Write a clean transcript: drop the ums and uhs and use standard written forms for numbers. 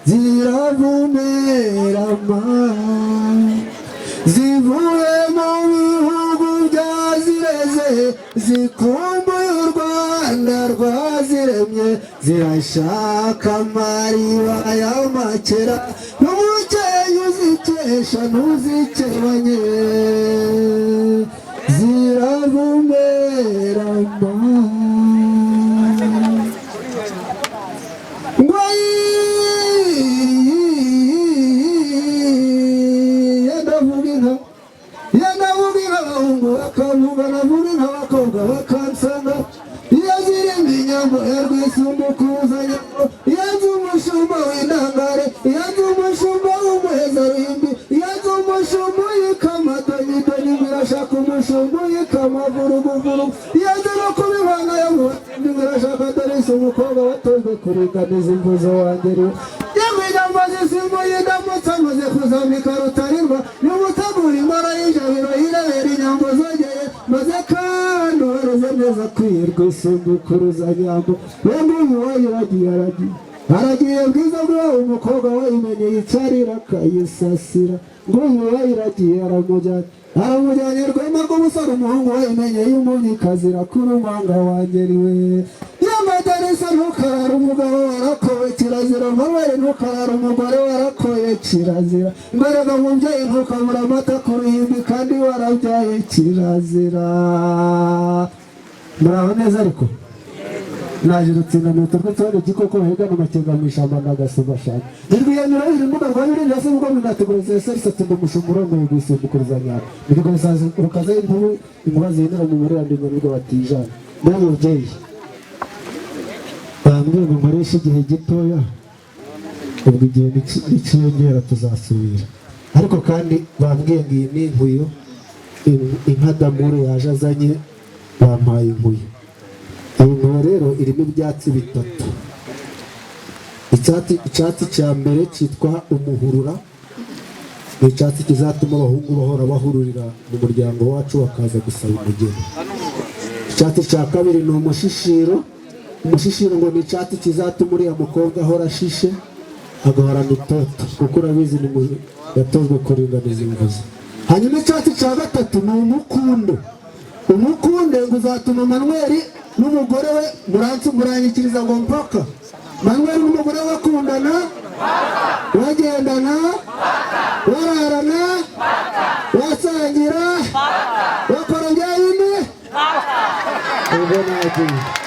ziravumera zivuye mu bihugu byazireze zikumbuye u Rwanda rwaziremye zirashaka amariba y'amakera n'umukenyi uzikesha ntuzikebanye ziravumera bakansanga iyo zirimo inyambo ya rwisumbukuruza iyo nzi umushumba w'intangare iyo nzi umushumba w'umuhezarimbi iyo nzi umushumba uyikamadonidoni birashaka umushumba uyikamavuruguvuru iyo nzi no kubibana yamuhandi birashaka darisa umukobwa watojwe kuringaniza imvuzo wanjye yamwijambo zisimbuye indamutsa amaze kuzambika rutarirwa nimutegura imbara y'ijabiro yirebera inyambo zogeye maze kandi uhereze neza kwirwa isumbukuruza nyambo wenda uyu wayiragiye aragiye bwiza bwawe umukobwa wayimenye yicarira akayisasira ngo uyu wayiragiye aramujyanye rwema rw'umusore umuhungu wayimenye y'umunyikazi rakurumanga wangeriwe y'amadarisa ntukarara umugabo warakowe kirazira mpabare ntukarara umugore warakoye kirazira mbaraga mubyeyi ntukabura amata ku ruhimbi kandi warabyaye kirazira muraho neza ariko naje rutsinda n'uturwe twari gikoko hega n'amakenga mu ishamba n'agasumba shaka irwiyanira imbuga rwa biri ndase ubwo minategureze serisa tumba mushumuro ngo yigusumbukuruza nyako niko bisaza urukaza impubu imubazi yinira mu muri andingo nibwo batijana muri mubyeyi bambwiye ngo nkoreshe igihe gitoya ubwo igihe n'ikiyongera tuzasubira ariko kandi bambwiye ngo iyi ni inkuyo inka damure yaje azanye bampaye inkuyo iyi nkuyo rero irimo ibyatsi bitatu icyatsi cya mbere cyitwa umuhurura ni icyatsi kizatuma abahungu bahora bahururira mu muryango wacu bakaza gusaba umugeni icyatsi cya kabiri ni umushishiro ngo ni icyatsi kizatuma uriya mukobwa ahora ashishe agahorana itoto kuko urabizi ni yatojwe kuringaniza imvuzo hanyuma icyatsi cya gatatu ni umukunde ngo uzatuma Manweri n'umugore we muranyikiriza ngo mpaka Manweri n'umugore we bakundana bagendana bararana basangira bakora bya bindi ubwo nagiye